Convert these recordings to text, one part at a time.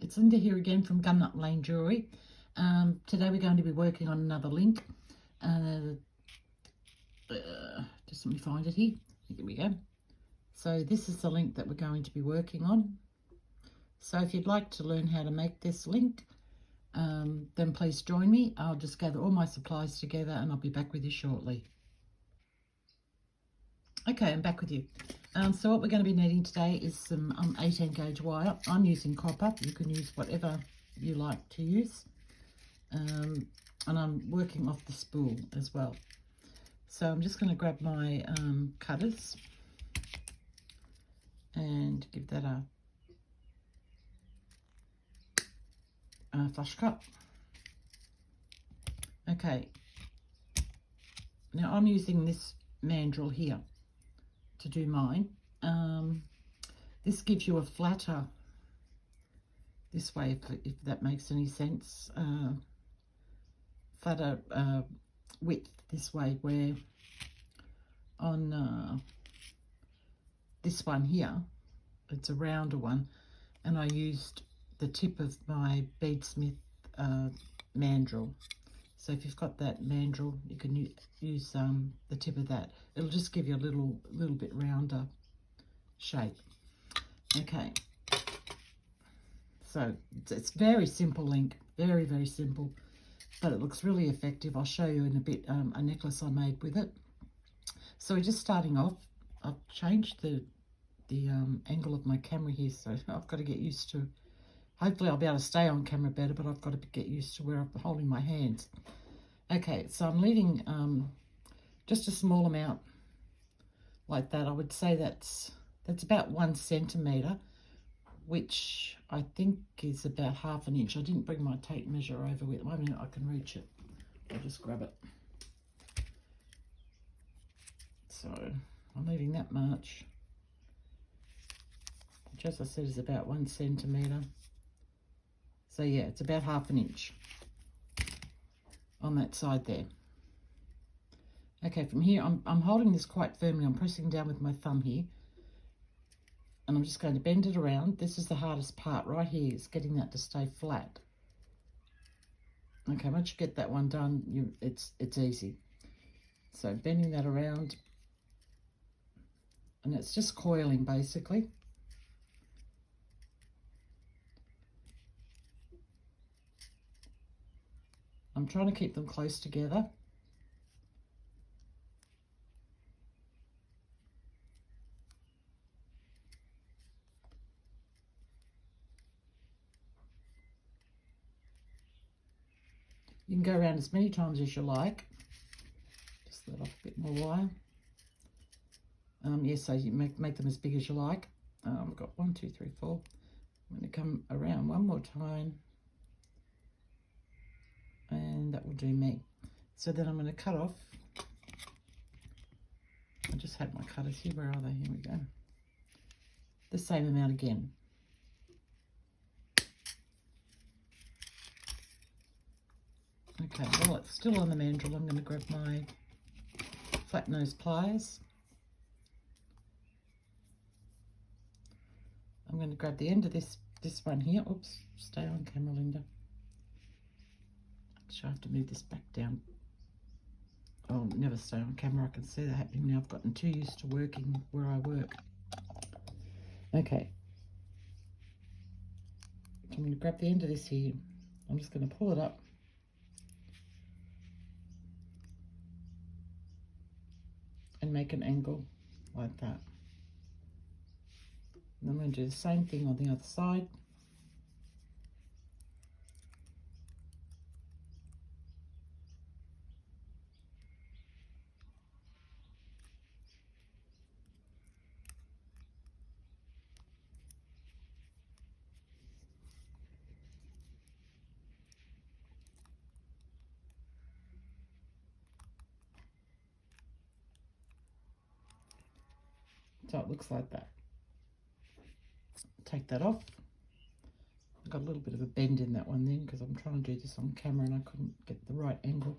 it's Linda here again from Gunut Lane Jewellery. Today we're going to be working on another link. Just let me find it here. Here we go. So this is the link that we're going to be working on. So if you'd like to learn how to make this link, then please join me. I'll just gather all my supplies together and I'll be back with you shortly. Okay, I'm back with you. So what we're going to be needing today is some 18 gauge wire. I'm using copper. You can use whatever you like to use. And I'm working off the spool as well. So I'm just going to grab my cutters and give that a flush cut. Okay. Now I'm using this mandrel here to do mine. This gives you a flatter this way, if that makes any sense, flatter width this way, where on this one here it's a rounder one, and I used the tip of my beadsmith mandrel. So if you've got that mandrel, you can use the tip of that. It'll just give you a little bit rounder shape. Okay. So it's very simple link, very simple, but it looks really effective. I'll show you in a bit a necklace I made with it. So we're just starting off. I've changed the angle of my camera here, so I've got to get used to. Hopefully I'll be able to stay on camera better, but I've got to get used to where I'm holding my hands. Okay, so I'm leaving just a small amount like that. I would say that's about 1 centimetre, which I think is about ½ an inch. I didn't bring my tape measure over with me. I mean, I can reach it. I'll just grab it. So I'm leaving that much, which, as I said, is about 1 centimetre. So yeah, it's about ½ an inch on that side there. Okay, from here, I'm holding this quite firmly. I'm pressing down with my thumb here. And I'm just going to bend it around. This is the hardest part right here, is getting that to stay flat. Okay, once you get that one done, it's easy. So bending that around. And it's just coiling, basically. I'm trying to keep them close together. You can go around as many times as you like. Just let off a bit more wire. Yes, so you make them as big as you like. I've got 1, 2, 3, 4. I'm going to come around one more time. And that will do me. So then I'm going to cut off. I just had my cutters here. Where are they? Here we go. The same amount again. Okay, well, it's still on the mandrel. I'm going to grab my flat nose pliers. I'm going to grab the end of this one here. Oops, stay on camera, Linda. Actually, I have to move this back down. I'll never stay on camera. I can see that happening now. I've gotten too used to working where I work. Okay. I'm going to grab the end of this here. I'm just going to pull it up. And make an angle like that. And I'm going to do the same thing on the other side. So it looks like that. Take that off. I got a little bit of a bend in that one then, because I'm trying to do this on camera and I couldn't get the right angle.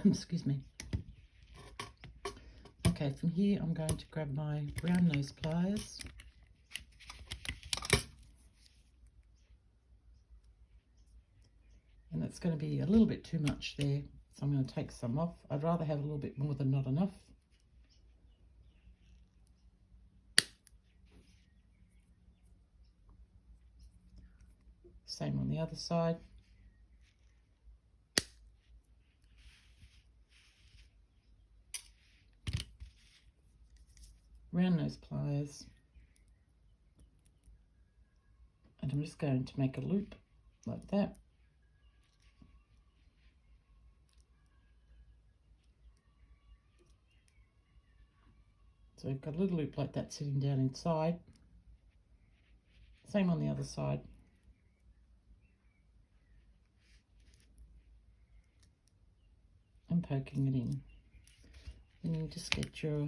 Excuse me. Okay, from here I'm going to grab my round nose pliers it's going to be a little bit too much there, so I'm going to take some off. I'd rather have a little bit more than not enough. Same on the other side. Round those pliers. And I'm just going to make a loop like that. So we've got a little loop like that sitting down inside. Same on the other side. And poking it in. Then you just get your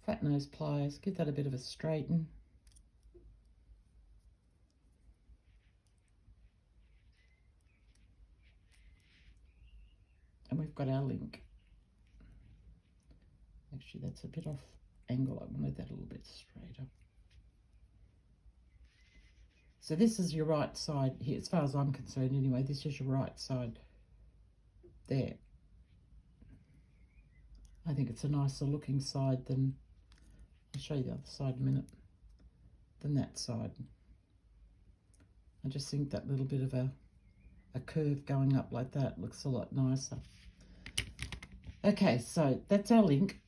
flat nose pliers, give that a bit of a straighten. And we've got our link. Actually, that's a bit off angle. I wanted that a little bit straighter. So this is your right side here, as far as I'm concerned anyway. This is your right side there. I think it's a nicer looking side than, I'll show you the other side in a minute, than that side. I just think that little bit of a curve going up like that looks a lot nicer. Okay, so that's our link.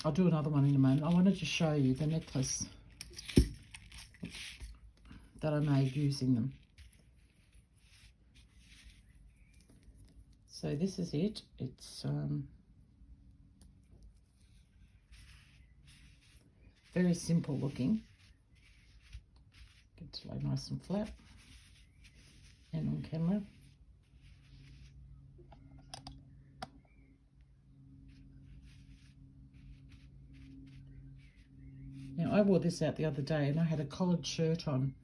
I'll do another one in a moment. I wanted to show you the necklace that I made using them. So this is it. It's very simple looking. Get to lay nice and flat and on camera. Now I wore this out the other day and I had a collared shirt on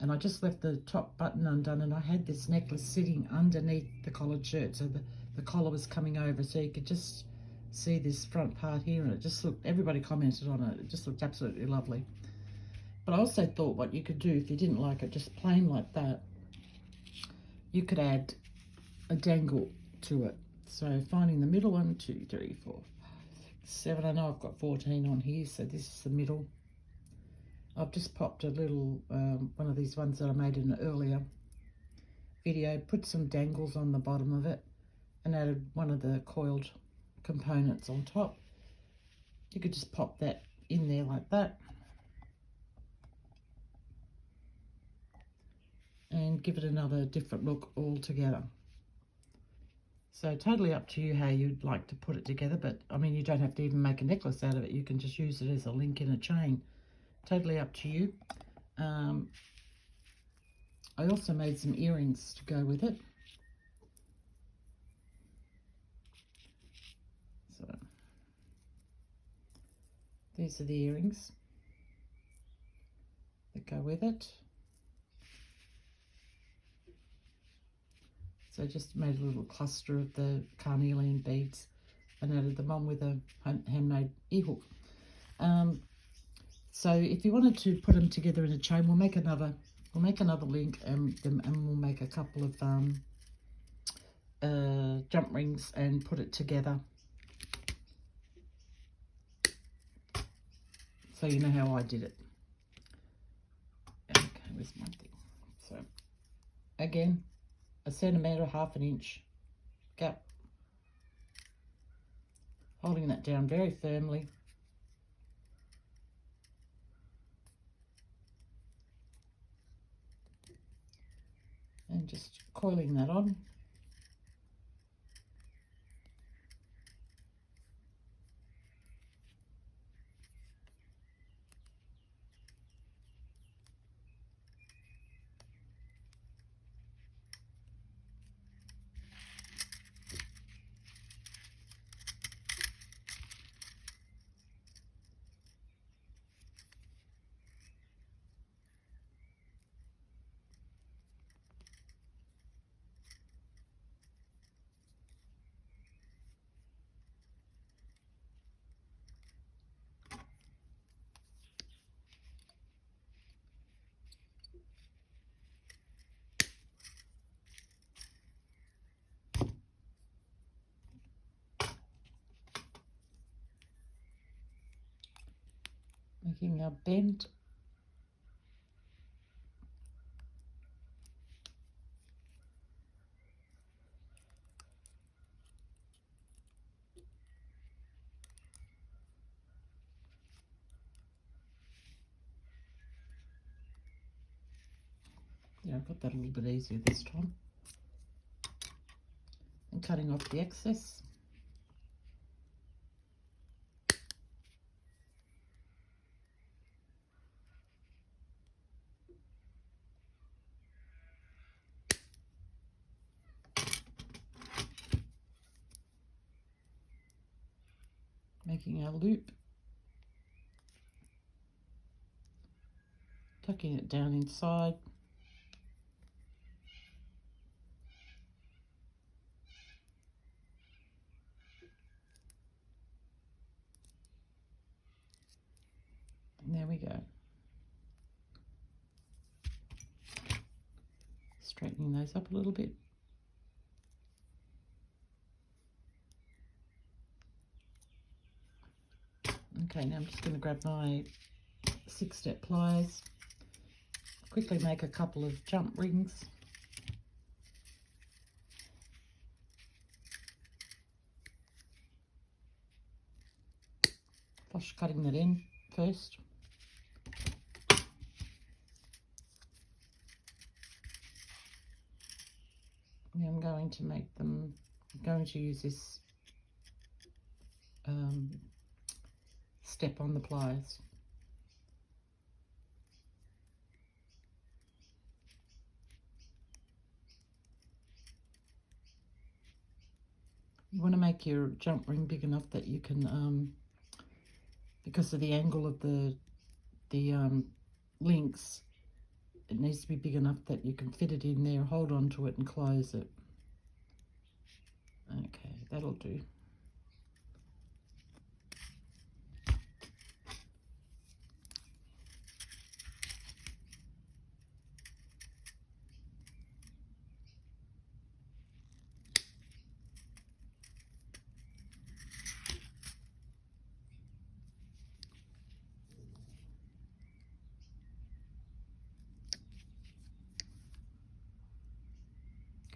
and I just left the top button undone and I had this necklace sitting underneath the collared shirt, so the collar was coming over, so you could just see this front part here, and it just looked, everybody commented on it, it just looked absolutely lovely. But I also thought what you could do if you didn't like it just plain like that, you could add a dangle to it. So finding the middle, 1, 2, 3, 4, 5, 6, 7, I know I've got 14 on here, so this is the middle. I've just popped a little, one of these ones that I made in an earlier video, put some dangles on the bottom of it and added one of the coiled components on top. You could just pop that in there like that and give it another different look altogether. So totally up to you how you'd like to put it together, but I mean, you don't have to even make a necklace out of it. You can just use it as a link in a chain. Totally up to you. I also made some earrings to go with it. So these are the earrings that go with it. So I just made a little cluster of the carnelian beads and added them on with a handmade ear hook. So if you wanted to put them together in a chain, we'll make another link and we'll make a couple of jump rings and put it together. So you know how I did it. Okay, where's my thing? So again, 1 centimetre, 1/2 inch gap. Holding that down very firmly. And just coiling that on. Making our bend. Yeah, I've got that a little bit easier this time. And cutting off the excess. Making our loop. Tucking it down inside. And there we go. Straightening those up a little bit. Okay, now I'm just going to grab my 6-step pliers, quickly make a couple of jump rings. Flush cutting that in first. Now I'm going to make them, I'm going to use this step on the pliers. You want to make your jump ring big enough that you can, because of the angle of the links, it needs to be big enough that you can fit it in there, hold on to it and close it. Okay, that'll do.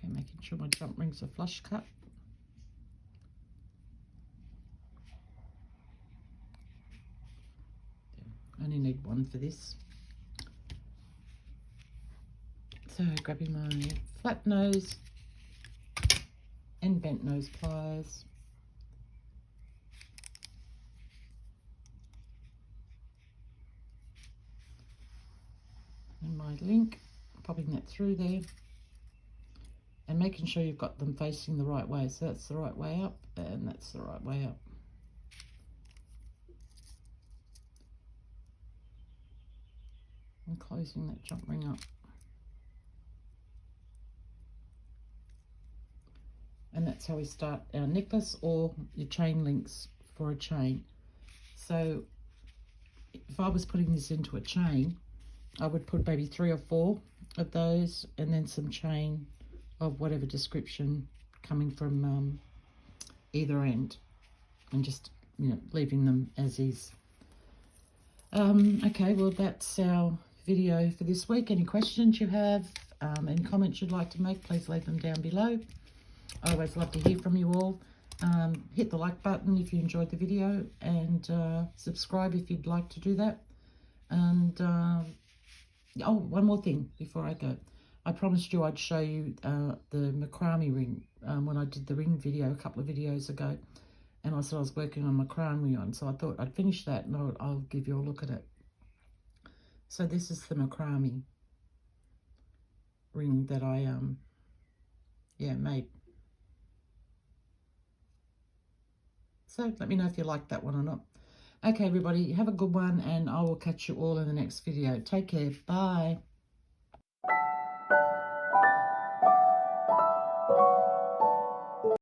Okay, making sure my jump rings are flush cut. I only need one for this. So grabbing my flat nose and bent nose pliers. And my link, popping that through there. And making sure you've got them facing the right way. So that's the right way up and that's the right way up. And closing that jump ring up. And that's how we start our necklace or your chain links for a chain. So if I was putting this into a chain, I would put maybe 3 or 4 of those and then some chain of whatever description coming from either end, and just, you know, leaving them as is. Okay, well, that's our video for this week. Any questions you have, any comments you'd like to make, please leave them down below. I always love to hear from you all. Hit the like button if you enjoyed the video, and subscribe if you'd like to do that. And oh, one more thing before I go. I promised you I'd show you the macrame ring when I did the ring video a couple of videos ago. And I said I was working on macrame on, so I thought I'd finish that and I'll give you a look at it. So this is the macrame ring that I made. So let me know if you like that one or not. Okay, everybody, have a good one, and I will catch you all in the next video. Take care. Bye.